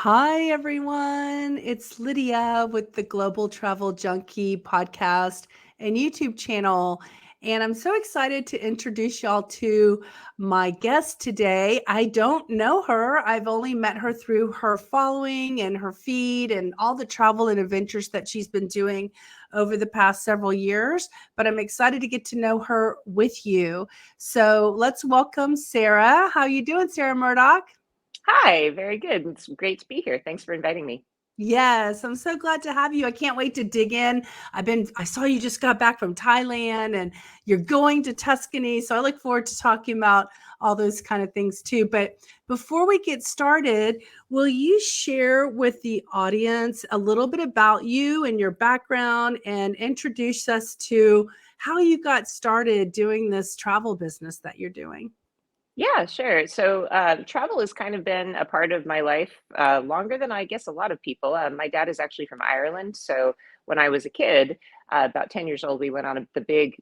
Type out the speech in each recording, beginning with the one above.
Hi, everyone. It's Lydia with the Global Travel Junkie podcast and YouTube channel. And I'm so excited to introduce y'all to my guest today. I don't know her. I've only met her through her following and her feed and all the travel and adventures that she's been doing over the past several years. But I'm excited to get to know her with you. So let's welcome Sarah. How you doing, Sarah Murdoch? Hi, very good. It's great to be here. Thanks for inviting me. Yes, I'm so glad to have you. I can't wait to dig in. I saw you just got back from Thailand and you're going to Tuscany. So I look forward to talking about all those kind of things too. But before we get started, will you share with the audience a little bit about you and your background and introduce us to how you got started doing this travel business that you're doing? Yeah, sure. So travel has kind of been a part of my life longer than I guess a lot of people. My dad is actually from Ireland. So when I was a kid, about 10 years old, we went on the big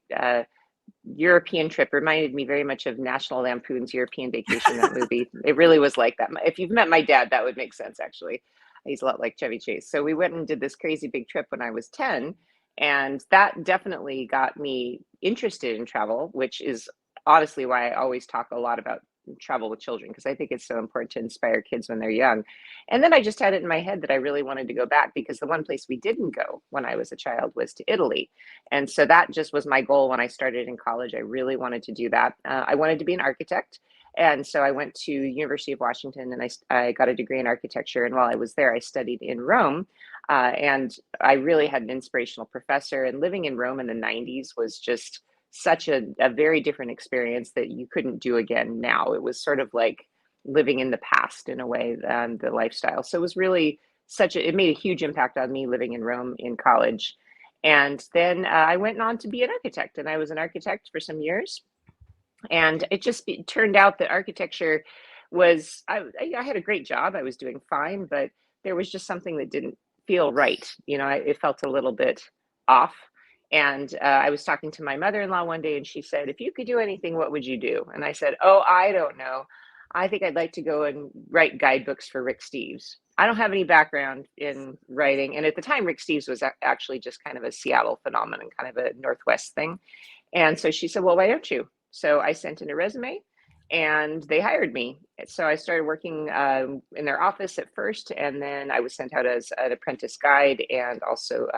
European trip. Reminded me very much of National Lampoon's European Vacation, that movie. It really was like that. If you've met my dad, that would make sense, actually. He's a lot like Chevy Chase. So we went and did this crazy big trip when I was 10. And that definitely got me interested in travel, which is honestly why I always talk a lot about travel with children, because I think it's so important to inspire kids when they're young. And then I just had it in my head that I really wanted to go back, because the one place we didn't go when I was a child was to Italy. And so that just was my goal when I started in college. I really wanted to do that. I wanted to be an architect. And so I went to University of Washington and I got a degree in architecture. And while I was there, I studied in Rome. And I really had an inspirational professor. And living in Rome in the 90s was just such a very different experience that you couldn't do again now. It was sort of like living in the past in a way, the lifestyle. So it was really it made a huge impact on me living in Rome in college. And then I went on to be an architect, and I was an architect for some years. And it turned out that architecture was, I had a great job. I was doing fine, but there was just something that didn't feel right. It felt a little bit off. And I was talking to my mother-in-law one day, and she said, "If you could do anything, what would you do?" And I said, "Oh, I don't know. I think I'd like to go and write guidebooks for Rick Steves." I don't have any background in writing. And at the time, Rick Steves was actually just kind of a Seattle phenomenon, kind of a Northwest thing. And so she said, "Well, why don't you?" So I sent in a resume and they hired me. So I started working in their office at first, and then I was sent out as an apprentice guide. And also,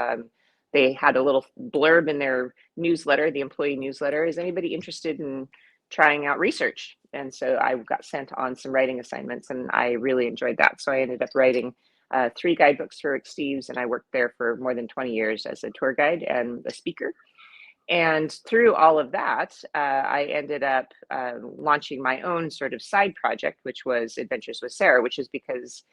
they had a little blurb in their newsletter, the employee newsletter: "Is anybody interested in trying out research?" And so I got sent on some writing assignments, and I really enjoyed that. So I ended up writing 3 guidebooks for Rick Steves, and I worked there for more than 20 years as a tour guide and a speaker. And through all of that, I ended up launching my own sort of side project, which was Adventures with Sarah, which is because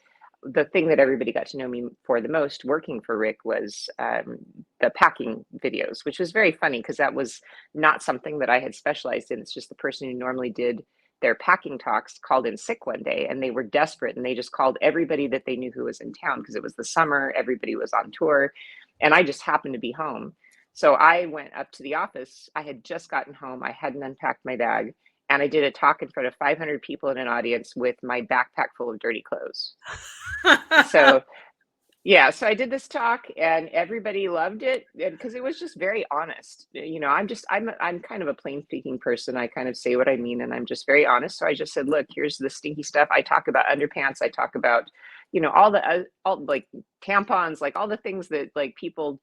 the thing that everybody got to know me for the most working for Rick was the packing videos, which was very funny because that was not something that I had specialized in. It's just the person who normally did their packing talks called in sick one day, and they were desperate, and they just called everybody that they knew who was in town, because it was the summer, everybody was on tour, and I just happened to be home. So I went up to the office. I had just gotten home. I hadn't unpacked my bag. And I did a talk in front of 500 people in an audience with my backpack full of dirty clothes. So yeah, so I did this talk and everybody loved it, and because it was just very honest. I'm kind of a plain speaking person. I kind of say what I mean, and I'm just very honest. So I just said, "Look, here's the stinky stuff." I talk about underpants. I talk about, all like tampons, like all the things that like people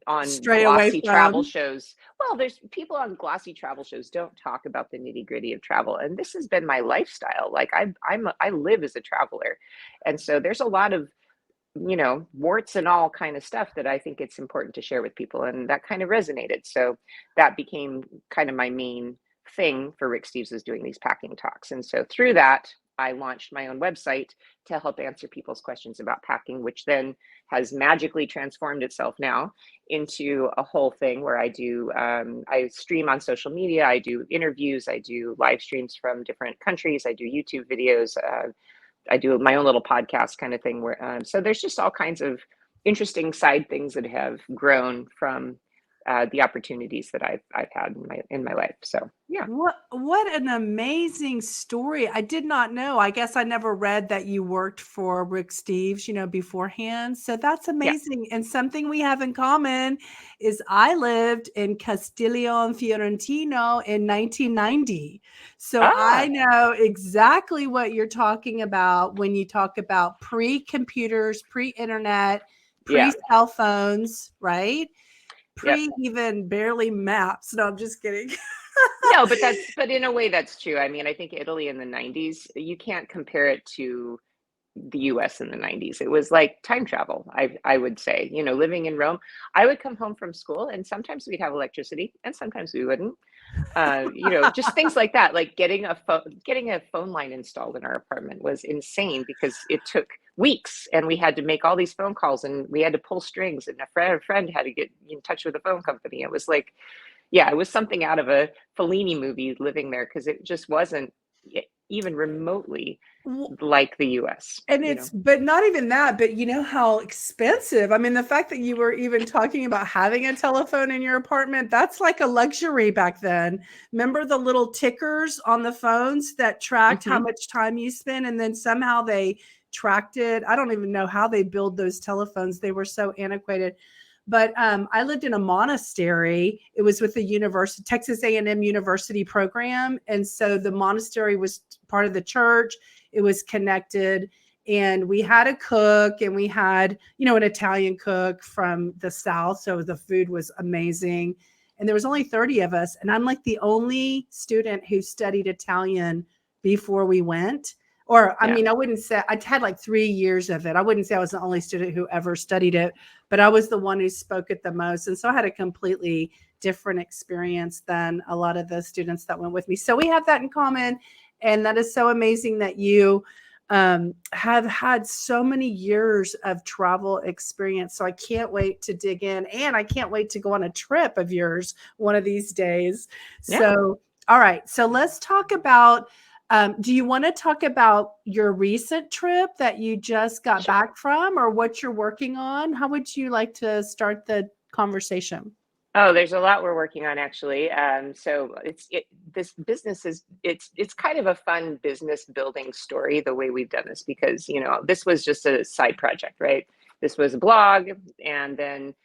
on Stray away glossy travel from. shows. Well, there's people on glossy travel shows don't talk about the nitty gritty of travel, and this has been my lifestyle. Like I live as a traveler, and so there's a lot of warts and all kind of stuff that I think it's important to share with people, and that kind of resonated. So that became kind of my main thing for Rick Steves, is doing these packing talks, and so through that I launched my own website to help answer people's questions about packing, which then has magically transformed itself now into a whole thing where I stream on social media, I do interviews, I do live streams from different countries, I do YouTube videos, I do my own little podcast kind of thing, where so there's just all kinds of interesting side things that have grown from the opportunities that I've had in my life. So yeah, What an amazing story. I did not know. I guess I never read that you worked for Rick Steves, beforehand. So that's yeah. amazing. And something we have in common is I lived in Castiglione Fiorentino in 1990. So I Ah, know exactly what you're talking about when you talk about pre-computers, pre-internet, yeah, pre-cell phones, right? yep. Pre even barely maps. No, I'm just kidding. No, but in a way that's true. I mean, I think Italy in the 90s, you can't compare it to the US in the 90s. It was like time travel, I would say. Living in Rome, I would come home from school and sometimes we'd have electricity and sometimes we wouldn't. Just things like that, like getting a phone line installed in our apartment was insane because it took weeks and we had to make all these phone calls and we had to pull strings and a friend had to get in touch with the phone company. It was like, yeah, it was something out of a Fellini movie living there because it just wasn't even remotely like the US, And but not even that, but you know how expensive. I mean, the fact that you were even talking about having a telephone in your apartment, that's like a luxury back then. Remember the little tickers on the phones that tracked how Hmm. much time you spent, and then somehow they tracked it. I don't even know how they build those telephones. They were so antiquated. But I lived in a monastery. It was with the university, Texas A&M University program, and so the monastery was part of the church. It was connected, and we had a cook, and we had an Italian cook from the South, so the food was amazing. And there was only 30 of us, and I'm like the only student who studied Italian before we went. Or I Yeah. mean, I wouldn't say I'd had like 3 years of it. I wouldn't say I was the only student who ever studied it, but I was the one who spoke it the most, and so I had a completely different experience than a lot of the students that went with me. So we have that in common, and that is so amazing that you have had so many years of travel experience. So I can't wait to dig in, and I can't wait to go on a trip of yours one of these days. Yeah. So, all right. So let's talk about. Do you want to talk about your recent trip that you just got Sure. back from, or what you're working on? How would you like to start the conversation? Oh, there's a lot we're working on actually. So this business is it's kind of a fun business building story the way we've done this because this was just a side project, right? This was a blog, and then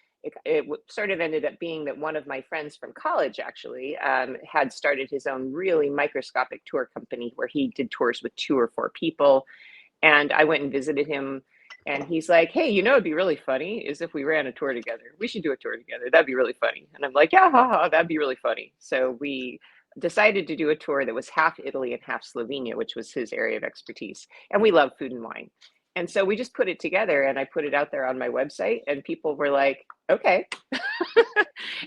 it sort of ended up being that one of my friends from college actually had started his own really microscopic tour company where he did tours with 2 or 4 people, and I went and visited him. And he's like, hey, it'd be really funny is if we ran a tour together. We should do a tour together. That'd be really funny. And I'm like, yeah, haha, that'd be really funny. So we decided to do a tour that was half Italy and half Slovenia, which was his area of expertise. And we love food and wine. And so we just put it together and I put it out there on my website, and people were like, okay.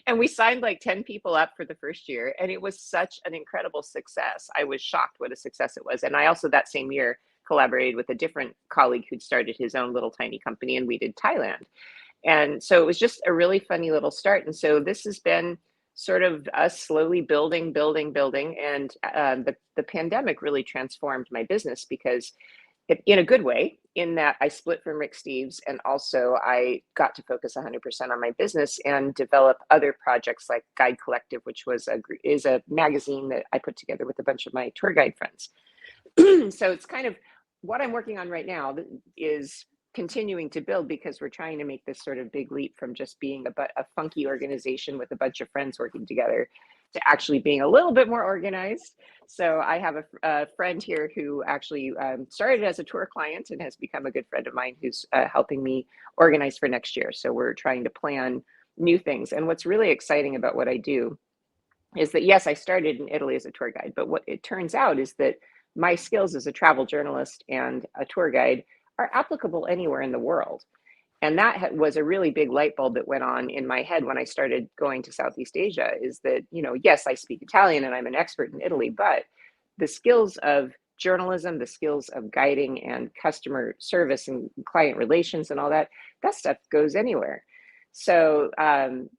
And we signed like 10 people up for the first year. And it was such an incredible success. I was shocked what a success it was. And I also, that same year, collaborated with a different colleague who'd started his own little tiny company, and we did Thailand. And so it was just a really funny little start. And so this has been sort of us slowly building, building, building. And the pandemic really transformed my business because in a good way, in that I split from Rick Steves, and also I got to focus 100% on my business and develop other projects like Guide Collective, which is a magazine that I put together with a bunch of my tour guide friends. So it's kind of what I'm working on right now is continuing to build because we're trying to make this sort of big leap from just being a funky organization with a bunch of friends working together to actually being a little bit more organized. So I have a friend here who actually started as a tour client and has become a good friend of mine who's helping me organize for next year. So we're trying to plan new things. And what's really exciting about what I do is that, yes, I started in Italy as a tour guide, but what it turns out is that my skills as a travel journalist and a tour guide are applicable anywhere in the world. And that was a really big light bulb that went on in my head when I started going to Southeast Asia, is that, yes, I speak Italian and I'm an expert in Italy, but the skills of journalism, the skills of guiding and customer service and client relations and all that, that stuff goes anywhere. So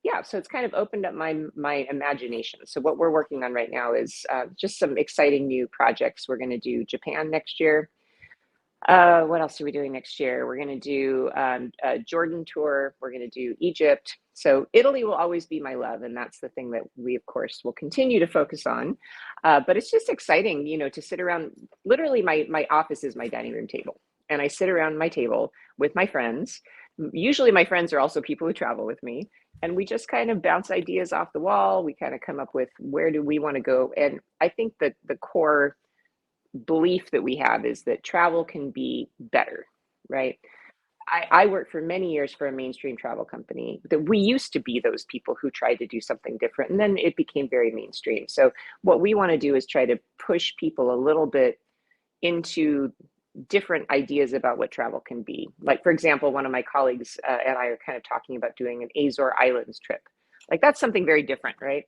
yeah, so it's kind of opened up my imagination. So what we're working on right now is just some exciting new projects. We're going to do Japan next year. What else are we doing next year? We're going to do a Jordan tour. We're going to do Egypt. So Italy will always be my love, and that's the thing that we, of course, will continue to focus on. But it's just exciting, to sit around. Literally, my office is my dining room table, and I sit around my table with my friends. Usually, my friends are also people who travel with me, and we just kind of bounce ideas off the wall. We kind of come up with where do we want to go, and I think that the core belief that we have is that travel can be better, right? I worked for many years for a mainstream travel company that we used to be those people who tried to do something different, and then it became very mainstream. So what we want to do is try to push people a little bit into different ideas about what travel can be. Like, for example, one of my colleagues and I are kind of talking about doing an Azore Islands trip. Like, that's something very different, right?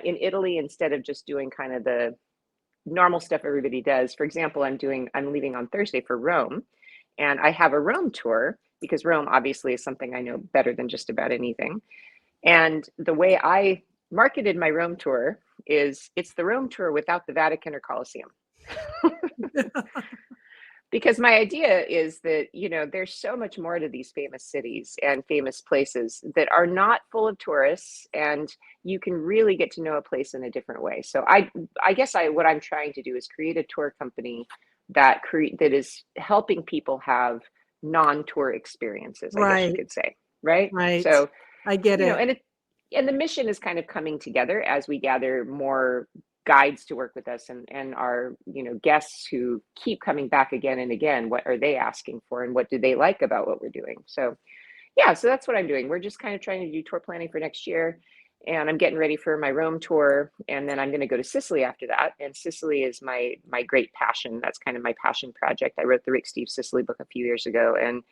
In Italy, instead of just doing kind of the normal stuff everybody does. For example, I'm leaving on Thursday for Rome, and I have a Rome tour because Rome obviously is something I know better than just about anything. And the way I marketed my Rome tour is it's the Rome tour without the Vatican or Colosseum. Because my idea is that, there's so much more to these famous cities and famous places that are not full of tourists, and you can really get to know a place in a different way. So I guess what I'm trying to do is create a tour company that is helping people have non-tour experiences, I guess you Right, could say, right? right. So, I get it. and the mission is kind of coming together as we gather more guides to work with us, and our guests who keep coming back again and again. What are they asking for, and what do they like about what we're doing? So yeah, so that's what I'm doing. We're just kind of trying to do tour planning for next year, and I'm getting ready for my Rome tour, and then I'm going to go to Sicily after that. And Sicily is my great passion. That's kind of my passion project. I wrote the Rick Steve Sicily book a few years ago, and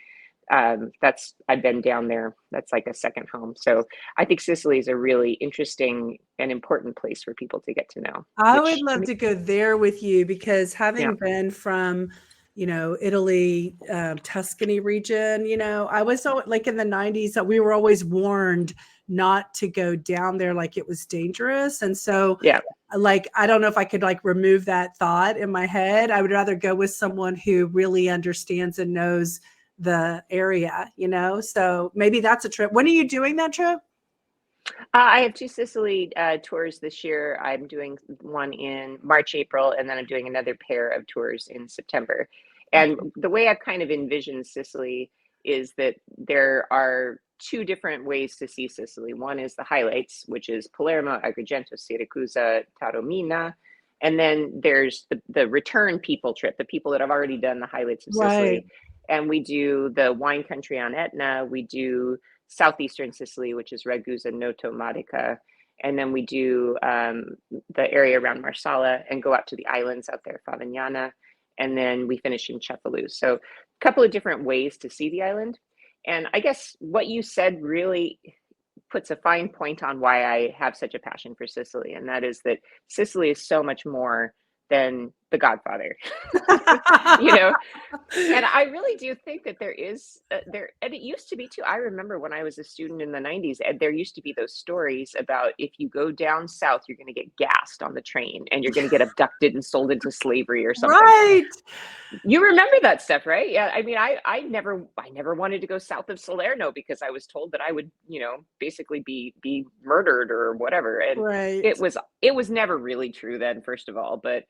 I've been down there. That's like a second home. So I think Sicily is a really interesting and important place for people to get to know, I would which, love to go there with you because yeah, having been from, Italy, Tuscany region, I was like in the 90s that we were always warned not to go down there like it was dangerous. And so yeah. like I don't know if I could like remove that thought in my head. I would rather go with someone who really understands and knows the area. So maybe that's a trip. When are you doing that trip? I have two Sicily tours this year. I'm doing one in March, April, and then I'm doing another pair of tours in September. And Okay. the way I've kind of envisioned Sicily is that there are two different ways to see Sicily. One is the highlights, which is Palermo, Agrigento, Siracusa, Taormina. And then there's the return people trip, the people that have already done the highlights of Right. Sicily. And we do the wine country on Etna. We do southeastern Sicily, which is Ragusa, Noto, Modica. And then we do the area around Marsala and go out to the islands out there, Favignana. And then we finish in Cefalù. So a couple of different ways to see the island. And I guess what you said really puts a fine point on why I have such a passion for Sicily. And that is that Sicily is so much more than The Godfather. you know, and I really do think that there is there, and it used to be too. I remember when I was a student in the 90s, and there used to be those stories about if you go down south, you're going to get gassed on the train and you're going to get abducted and sold into slavery or something. Right. You remember that stuff, right? Yeah. I mean, I never wanted to go south of Salerno because I was told that I would, basically be murdered or whatever. And Right. it was never really true then, first of all. But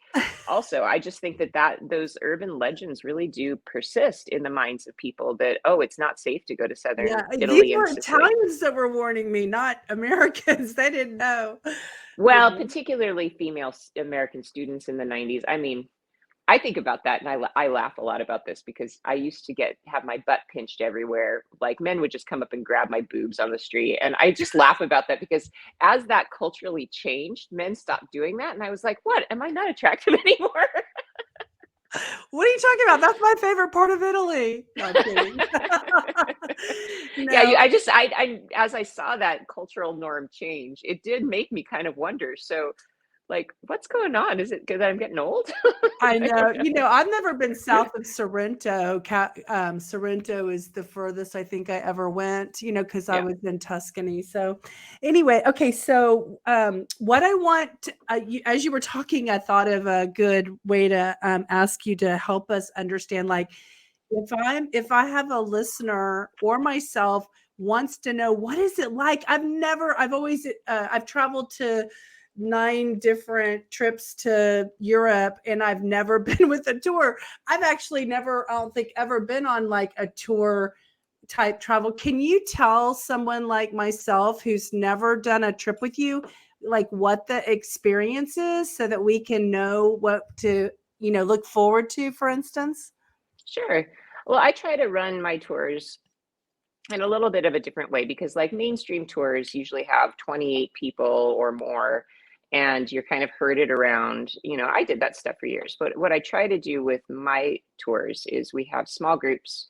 also, I just think that those urban legends really do persist in the minds of people that, oh, it's not safe to go to southern Yeah, these Italy and were Sicily. Italians that were warning me, not Americans. They didn't know. You Well, know? particularly female American students in the 90s. I mean, I think about that, and I laugh a lot about this because I used to have my butt pinched everywhere. Like, men would just come up and grab my boobs on the street, and I just laugh about that because as that culturally changed, men stopped doing that, and I was like, "What? Am I not attractive anymore?" What are you talking about? That's my favorite part of Italy. No, I'm kidding. Yeah, No. I as I saw that cultural norm change, it did make me kind of wonder. So, like, what's going on? Is it because I'm getting old? I I don't know. know. I've never been south of Sorrento. Sorrento is the furthest I think I ever went, because I Yeah, was in Tuscany. So, anyway, okay. So, what I want, as you were talking, I thought of a good way to ask you to help us understand, like, if I have a listener or myself wants to know what is it like. I've traveled to 9 different trips to Europe and I've never been with a tour. I've actually never, I don't think, ever been on like a tour type travel. Can you tell someone like myself who's never done a trip with you, like what the experience is so that we can know what to, look forward to, for instance? sure. Well, I try to run my tours in a little bit of a different way because like mainstream tours usually have 28 people or more and you're kind of herded around. I did that stuff for years, but what I try to do with my tours is we have small groups,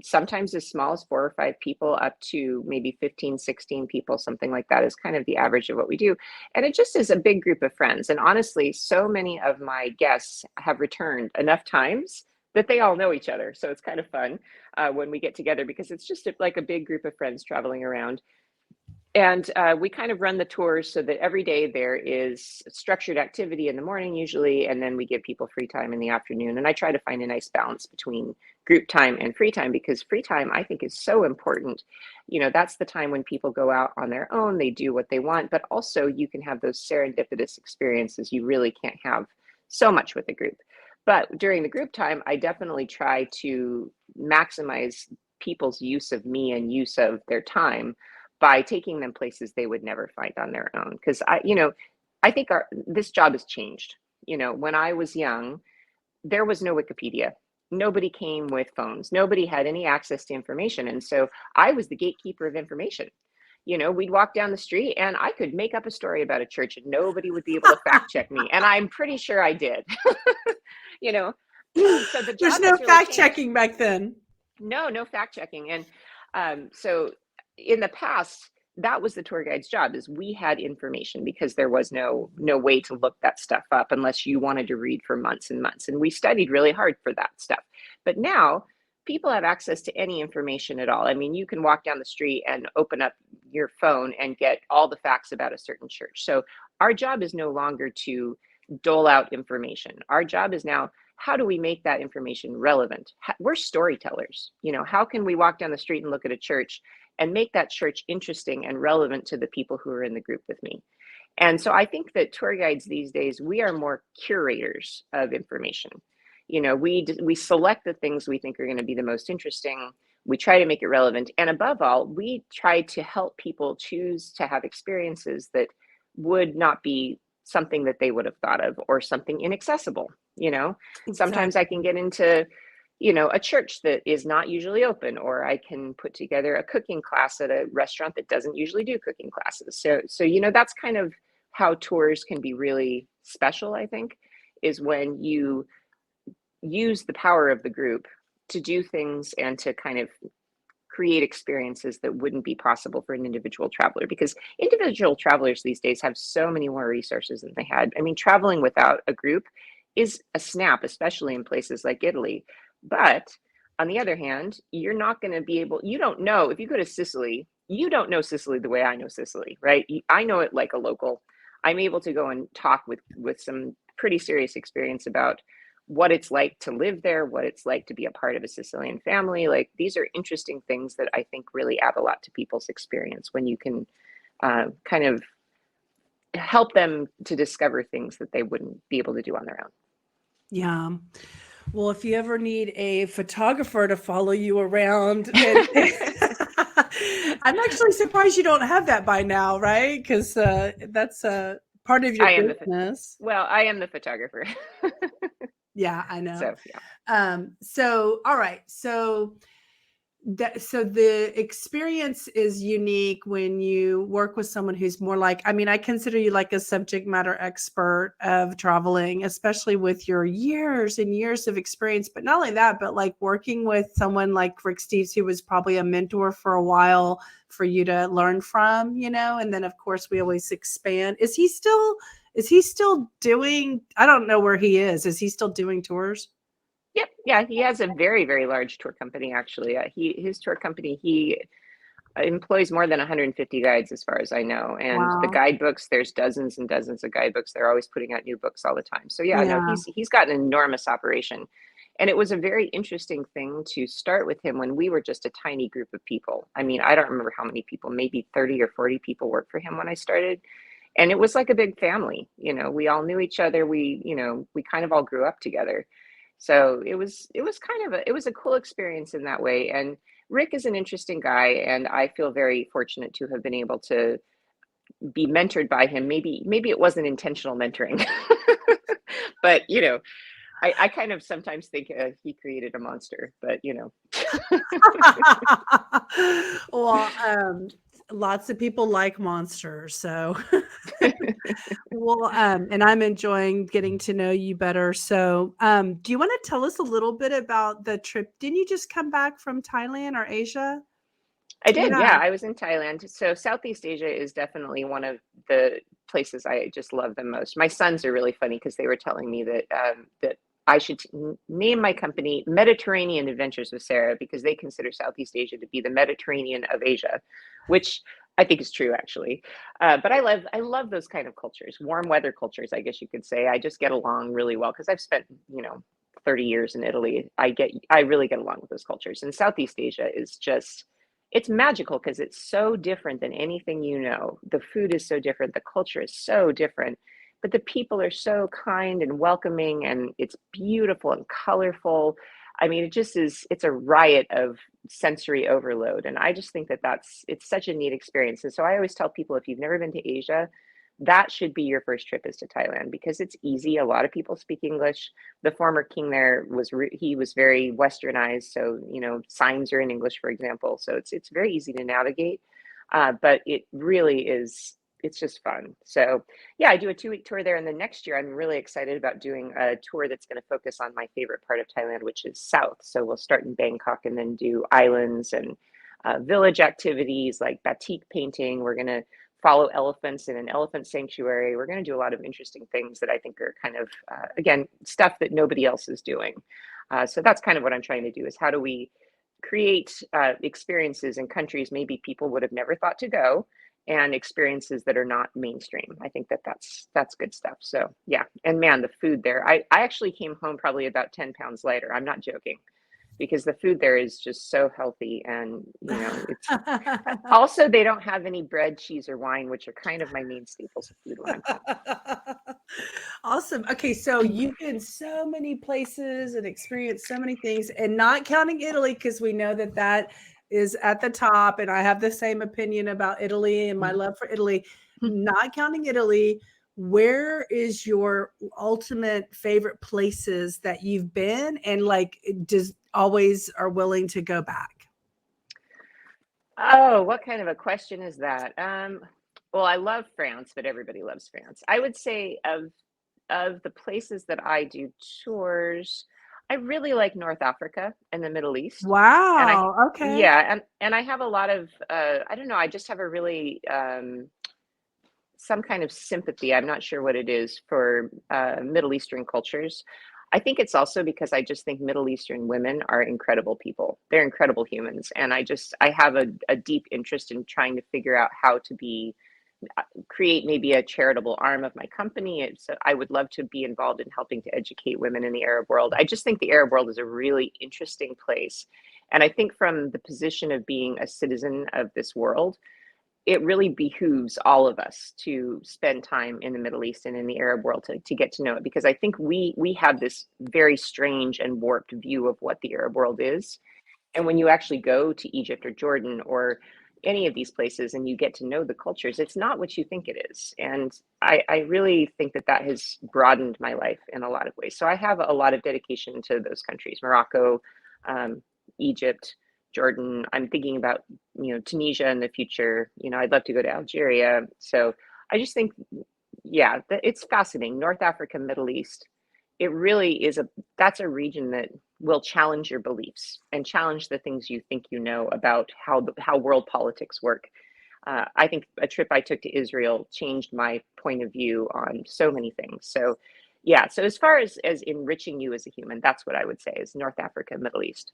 sometimes as small as 4 or 5 people up to maybe 15, 16 people, something like that is kind of the average of what we do. And it just is a big group of friends. And honestly, so many of my guests have returned enough times that they all know each other. So it's kind of fun when we get together because it's just like a big group of friends traveling around. And we kind of run the tours so that every day there is structured activity in the morning, usually, and then we give people free time in the afternoon. And I try to find a nice balance between group time and free time because free time, I think, is so important. That's the time when people go out on their own, they do what they want, but also you can have those serendipitous experiences you really can't have so much with a group. But during the group time, I definitely try to maximize people's use of me and use of their time by taking them places they would never find on their own. Because I think this job has changed. When I was young, there was no Wikipedia. Nobody came with phones. Nobody had any access to information. And so I was the gatekeeper of information. We'd walk down the street and I could make up a story about a church and nobody would be able to fact check me. And I'm pretty sure I did. you know, so the There's job no has really fact changed. checking back then. No fact checking. And so in the past, that was the tour guide's job is we had information because there was no way to look that stuff up unless you wanted to read for months and months. And we studied really hard for that stuff. But now people have access to any information at all. I mean, you can walk down the street and open up your phone and get all the facts about a certain church. So our job is no longer to dole out information. Our job is now how do we make that information relevant? We're storytellers. How can we walk down the street and look at a church and make that church interesting and relevant to the people who are in the group with me? And so I think that tour guides these days, we are more curators of information. We select the things we think are going to be the most interesting. We try to make it relevant. And above all, we try to help people choose to have experiences that would not be something that they would have thought of or something inaccessible. Sometimes I can Exactly. get into a church that is not usually open, or I can put together a cooking class at a restaurant that doesn't usually do cooking classes. So that's kind of how tours can be really special, I think, is when you use the power of the group to do things and to kind of create experiences that wouldn't be possible for an individual traveler because individual travelers these days have so many more resources than they had. I mean, traveling without a group is a snap, especially in places like Italy. But on the other hand, you're not going to be able, you don't know, if you go to Sicily, you don't know Sicily the way I know Sicily, right? I know it like a local. I'm able to go and talk with some pretty serious experience about what it's like to live there, what it's like to be a part of a Sicilian family. Like these are interesting things that I think really add a lot to people's experience when you can kind of help them to discover things that they wouldn't be able to do on their own. Yeah. Well, if you ever need a photographer to follow you around, and I'm actually surprised you don't have that by now, right? Because that's part of your I am business. I am the photographer. Yeah, I know. So yeah. So all right. So the experience is unique when you work with someone who's more like, I mean, I consider you like a subject matter expert of traveling, especially with your years and years of experience. But not only that, but like working with someone like Rick Steves, who was probably a mentor for a while for you to learn from, and then of course we always expand. Is he still doing, I don't know where he is. Is he still doing tours? Yep. Yeah, he has a very, very large tour company, actually. His tour company, he employs more than 150 guides as far as I know. And the Wow. guidebooks, there's dozens and dozens of guidebooks. They're always putting out new books all the time. So yeah, no, Yeah. he's got an enormous operation. And it was a very interesting thing to start with him when we were just a tiny group of people. I mean, I don't remember how many people, maybe 30 or 40 people worked for him when I started. And it was like a big family. We all knew each other. We kind of all grew up together. So it was kind of it was a cool experience in that way. And Rick is an interesting guy, and I feel very fortunate to have been able to be mentored by him. Maybe it wasn't intentional mentoring, but I kind of sometimes think he created a monster, but Well, lots of people like monsters, so well, and I'm enjoying getting to know you better. So, do you want to tell us a little bit about the trip? Didn't you just come back from Thailand or Asia? I did. Yeah. Yeah, I was in Thailand. So Southeast Asia is definitely one of the places I just love the most. My sons are really funny because they were telling me that I should name my company Mediterranean Adventures with Sarah because they consider Southeast Asia to be the Mediterranean of Asia, which I think is true actually. But I love those kind of cultures, warm weather cultures, I guess you could say. I just get along really well because I've spent 30 years in Italy. I really get along with those cultures. And Southeast Asia is just it's magical because it's so different than anything you know. The food is so different, the culture is so different, but the people are so kind and welcoming, and it's beautiful and colorful. I mean, it's a riot of sensory overload. And I just think that it's such a neat experience. And so I always tell people if you've never been to Asia, that should be your first trip is to Thailand because it's easy. A lot of people speak English. The former king there he was very westernized, so signs are in English, for example. So it's very easy to navigate, but it really is. It's just fun. So yeah, I do a 2-week tour there, and the next year I'm really excited about doing a tour that's going to focus on my favorite part of Thailand, which is south. So we'll start in Bangkok and then do islands and village activities like batik painting. We're going to follow elephants in an elephant sanctuary. We're going to do a lot of interesting things that I think are kind of, again, stuff that nobody else is doing. So that's kind of what I'm trying to do is how do we create experiences in countries maybe people would have never thought to go and experiences that are not mainstream. I think that's good stuff. So yeah, and man, the food there, I actually came home probably about 10 pounds lighter. I'm not joking because the food there is just so healthy and it's also, they don't have any bread, cheese, or wine, which are kind of my main staples of food when I'm home. Awesome. Okay, so you've been so many places and experienced so many things, and not counting Italy, because we know that that is at the top. And I have the same opinion about Italy and my love for Italy. Not counting Italy, where is your ultimate favorite places that you've been and like just always are willing to go back? Oh, what kind of a question is that? Well, I love France, but everybody loves France. I would say of the places that I do tours, I really like North Africa and the Middle East. And I Wow. Okay. yeah, and I have a lot of I don't know, I just have a really some kind of sympathy. I'm not sure what it is for Middle Eastern cultures. I think it's also because I just think Middle Eastern women are incredible people. They're incredible humans. And I have a deep interest in trying to figure out how to create maybe a charitable arm of my company. I would love to be involved in helping to educate women in the Arab world. I just think the Arab world is a really interesting place. And I think from the position of being a citizen of this world, it really behooves all of us to spend time in the Middle East and in the Arab world to get to know it, because I think we have this very strange and warped view of what the Arab world is. And when you actually go to Egypt or Jordan or any of these places and you get to know the cultures, it's not what you think it is. And I really think that that has broadened my life in a lot of ways. So I have a lot of dedication to those countries, Morocco, um, Egypt, Jordan. I'm thinking about, Tunisia in the future. I'd love to go to Algeria. So I just think, yeah, it's fascinating. North Africa, Middle East. It really is that's a region that will challenge your beliefs and challenge the things you think about how world politics work. I think a trip I took to Israel changed my point of view on so many things. So yeah, so as far as enriching you as a human, that's what I would say is North Africa, Middle East.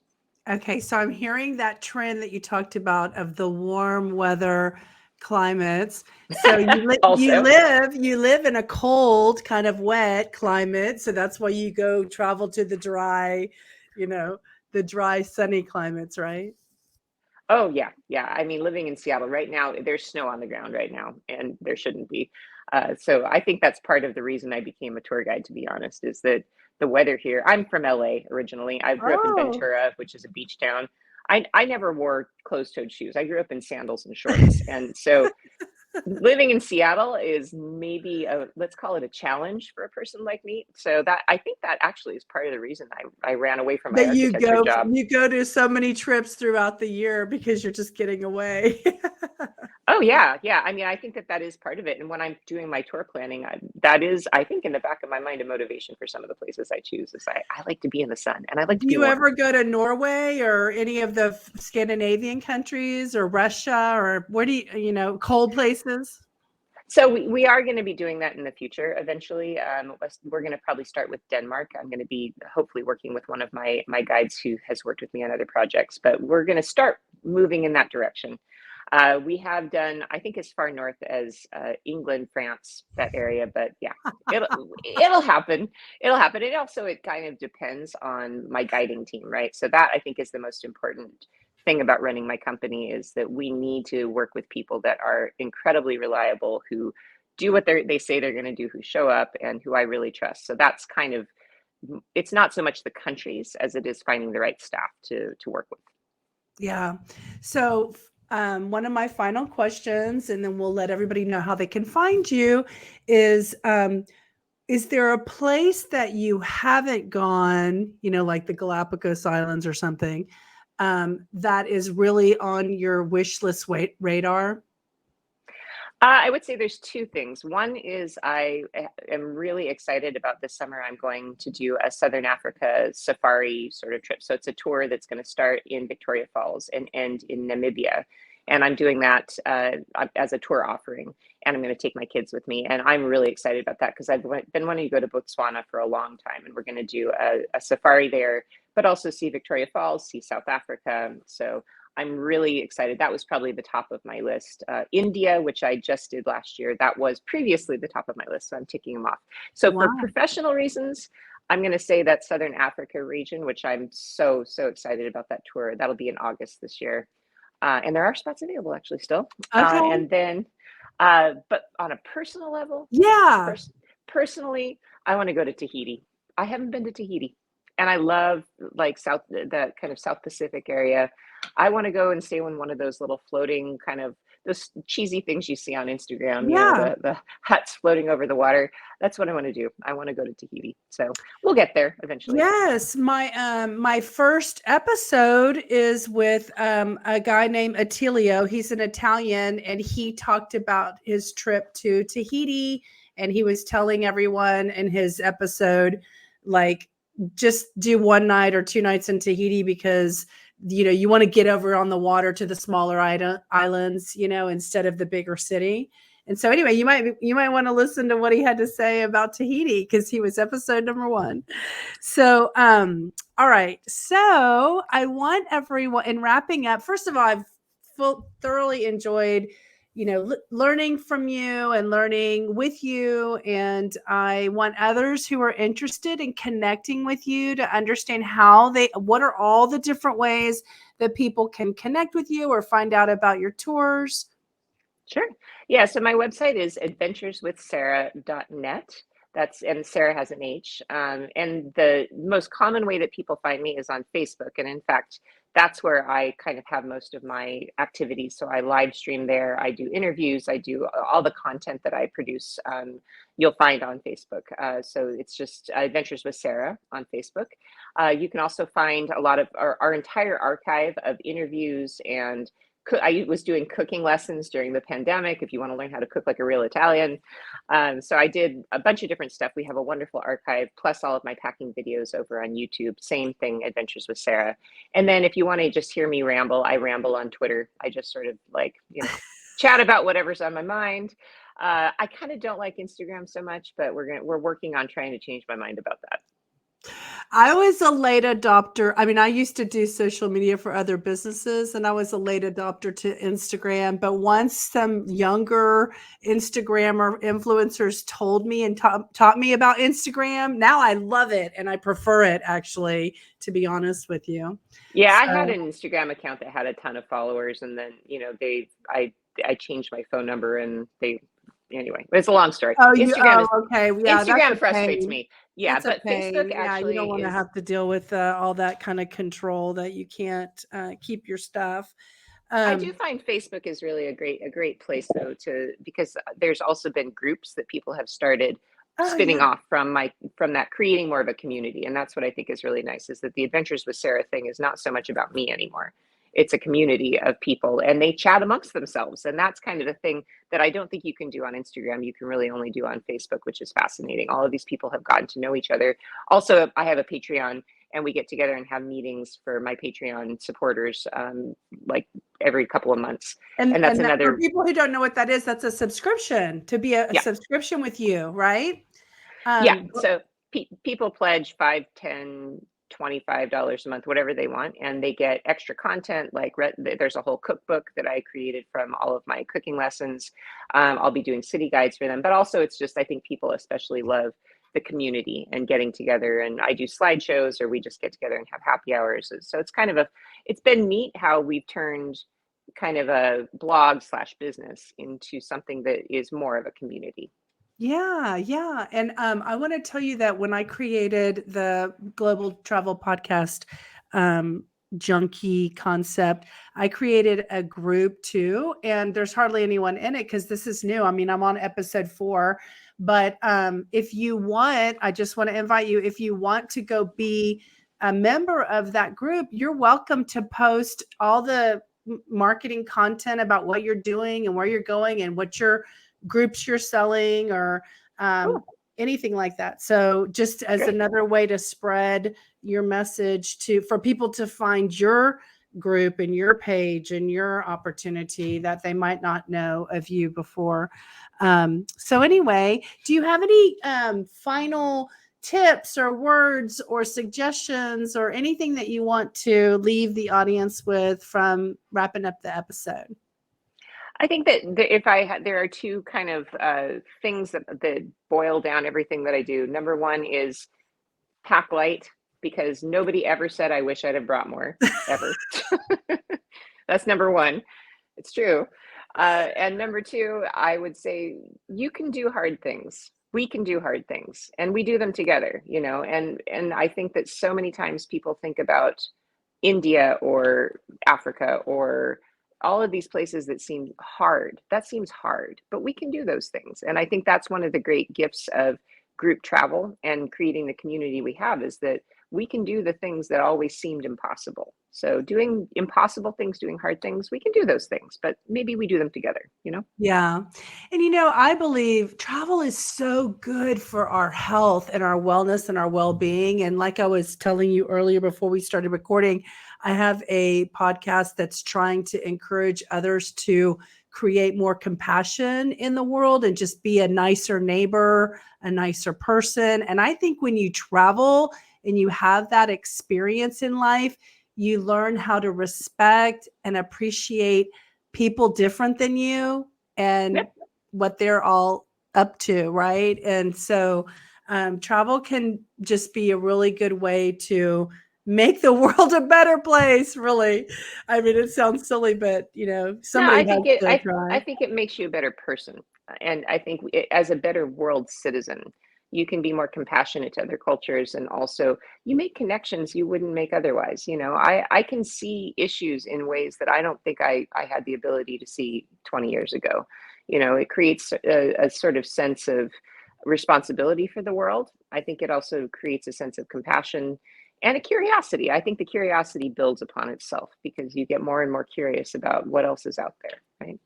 Okay, so I'm hearing that trend that you talked about of the warm weather climates. So Also, you live in a cold, kind of wet climate, so that's why you go travel to the dry, you know, the dry, sunny climates, right? oh yeah, yeah. I mean, living in Seattle right now, there's snow on the ground right now, and there shouldn't be. So I think that's part of the reason I became a tour guide, to be honest, is that the weather here. I'm from LA originally. I grew up in Oh. Ventura, which is a beach town. I never wore closed-toed shoes. I grew up in sandals and shorts, and so living in Seattle is maybe a, let's call it a challenge for a person like me. So that I think that actually is part of the reason I ran away from my That architecture job. you go to so many trips throughout the year because you're just getting away. Oh yeah, yeah. I mean, I think that that is part of it. And when I'm doing my tour planning, that is, I think, in the back of my mind, a motivation for some of the places I choose. Is I like to be in the sun and I like Do to be you warm. ever go to Norway or any of the Scandinavian countries or Russia or where do cold places? So we are going to be doing that in the future eventually. We're going to probably start with Denmark. I'm going to be hopefully working with one of my guides who has worked with me on other projects, but we're going to start moving in that direction. We have done, I think, as far north as England, France, that area. But yeah, it'll happen. It'll happen. It kind of depends on my guiding team, right? So that I think is the most important thing about running my company is that we need to work with people that are incredibly reliable, who do what they say they're going to do, who show up, and who I really trust. So that's kind of it's not so much the countries as it is finding the right staff to work with. Yeah. So, one of my final questions, and then we'll let everybody know how they can find you, is there a place that you haven't gone, like the Galapagos Islands or something, that is really on your wish list radar? I would say there's two things. One is am really excited about this summer. I'm going to do a Southern Africa safari sort of trip. So it's a tour that's going to start in Victoria Falls and end in Namibia. And I'm doing that as a tour offering. And I'm going to take my kids with me. And I'm really excited about that because been wanting to go to Botswana for a long time. And we're going to do a safari there, but also see Victoria Falls, see South Africa. So I'm really excited. That was probably the top of my list. India, which I just did last year, that was previously the top of my list. So I'm ticking them off. So for Wow. professional reasons, I'm going to say that Southern Africa region, which I'm so excited about that tour. That'll be in August this year. And there are spots available actually still. Okay. And then, but on a personal level, Yeah. pers- personally, I want to go to Tahiti. I haven't been to Tahiti, and I love like the kind of South Pacific area. I want to go and stay in one of those little floating kind of those cheesy things you see on Instagram, Yeah. the huts floating over the water. That's what I want to do. I want to go to Tahiti. So we'll get there eventually. Yes, my first episode is with a guy named Attilio. He's an Italian, and he talked about his trip to Tahiti, and he was telling everyone in his episode, like, just do one night or two nights in Tahiti because you want to get over on the water to the smaller islands, instead of the bigger city. And so anyway, you might want to listen to what he had to say about Tahiti because he was episode number one. So, all right. So I want everyone in wrapping up. First of all, I've thoroughly enjoyed, learning from you and learning with you. And I want others who are interested in connecting with you to understand what are all the different ways that people can connect with you or find out about your tours. Sure. Yeah. So my website is adventureswithsarah.net. And Sarah has an H. And the most common way that people find me is on Facebook. And in fact, that's where I kind of have most of my activities. So I live stream there. I do interviews. I do all the content that I produce. You'll find on Facebook. So it's just Adventures with Sarah on Facebook. You can also find a lot of our entire archive of interviews and I was doing cooking lessons during the pandemic if you want to learn how to cook like a real Italian. So I did a bunch of different stuff. We have a wonderful archive, plus all of my packing videos over on YouTube. Same thing, Adventures with Sarah. And then if you want to just hear me ramble, I ramble on Twitter. I just sort of like, chat about whatever's on my mind. I kind of don't like Instagram so much, but we're working on trying to change my mind about that. I was a late adopter. I mean, I used to do social media for other businesses and I was a late adopter to Instagram. But once some younger Instagrammer influencers told me and taught me about Instagram, now I love it and I prefer it actually, to be honest with you. Yeah, I had So, an Instagram account that had a ton of followers, and then I changed my phone number, and they anyway. It's a long story. oh, okay. Yeah, that's a Instagram frustrates pain. me. Yeah, That's a but Facebook pain. Yeah, you don't actually want to is. have to deal with all that kind of control that you can't keep your stuff. I do Um, find Facebook is really a great place though to because there's also been groups that people have started oh spinning yeah. off from that, creating more of a community, and that's what I think is really nice, is that the Adventures with Sarah thing is not so much about me anymore. It's a community of people and they chat amongst themselves, and that's kind of the thing that I don't think you can do on Instagram. You can really only do on Facebook, which is fascinating. All of these people have gotten to know each other. Also, I have a Patreon, and we get together and have meetings for my Patreon supporters, like every couple of months. And that's And that, for another, people who don't know what that is, that's a subscription to be a yeah, subscription with you, right? yeah. Um, So people pledge 5, 10, $25 a month, whatever they want, and they get extra content. Like there's a whole cookbook that I created from all of my cooking lessons. I'll be doing city guides for them, but also it's just, I think people especially love the community and getting together. And I do slideshows, or we just get together and have happy hours. So it's kind of it's been neat how we've turned kind of a blog slash business into something that is more of a community. Yeah, yeah. And I want to tell you that when I created the Global Travel Podcast um, junkie concept, I created a group too. And there's hardly anyone in it because this is new. I mean, I'm on episode 4. But if you want, I just want to invite you, if you want to go be a member of that group, you're welcome to post all the marketing content about what you're doing and where you're going and what you're groups you're selling or Cool. anything like that. So just as Great. another way to spread your message to for people to find your group and your page and your opportunity that they might not know of you before. So anyway, do you have any final tips or words or suggestions or anything that you want to leave the audience with from wrapping up the episode? I think that if I had, there are two kind of things that boil down everything that I do. Number one is pack light, because nobody ever said I wish I'd have brought more, ever. That's number one. It's true. And number two, I would say you can do hard things. We can do hard things, and we do them together, and I think that so many times people think about India or Africa or all of these places that seem hard. That seems hard, but we can do those things. And I think that's one of the great gifts of group travel and creating the community we have, is that we can do the things that always seemed impossible. So doing impossible things, doing hard things, we can do those things, but maybe we do them together. Yeah. And I believe travel is so good for our health and our wellness and our well-being. And like I was telling you earlier before we started recording, I have a podcast that's trying to encourage others to create more compassion in the world and just be a nicer neighbor, a nicer person. And I think when you travel and you have that experience in life, you learn how to respect and appreciate people different than you and Yep. what they're all up to, right? And so travel can just be a really good way to make the world a better place, really. I mean, it sounds silly, but No, somebody has to I try. think it makes you a better person, and I think as a better world citizen, you can be more compassionate to other cultures, and also you make connections you wouldn't make otherwise. I can see issues in ways that I don't think I had the ability to see 20 years ago. It creates a sort of sense of responsibility for the world. I think it also creates a sense of compassion and a curiosity. I think the curiosity builds upon itself because you get more and more curious about what else is out there, right?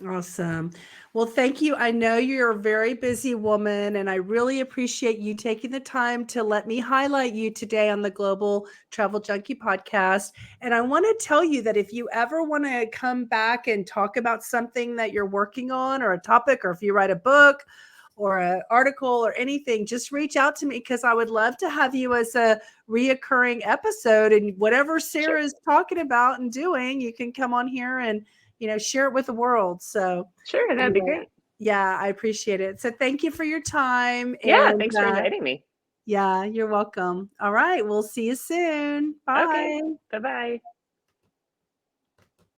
Awesome. Well, thank you. I know you're a very busy woman, and I really appreciate you taking the time to let me highlight you today on the Global Travel Junkie podcast. And I want to tell you that if you ever want to come back and talk about something that you're working on or a topic, or if you write a book or an article or anything, just reach out to me because I would love to have you as a reoccurring episode. And whatever Sure, Sarah is talking about and doing, you can come on here and share it with the world. So sure, that'd be anyway, great. yeah, I appreciate it. So thank you for your time. Yeah, And thanks for inviting me. yeah, you're welcome. All right. We'll see you soon. Okay, Bye. bye bye.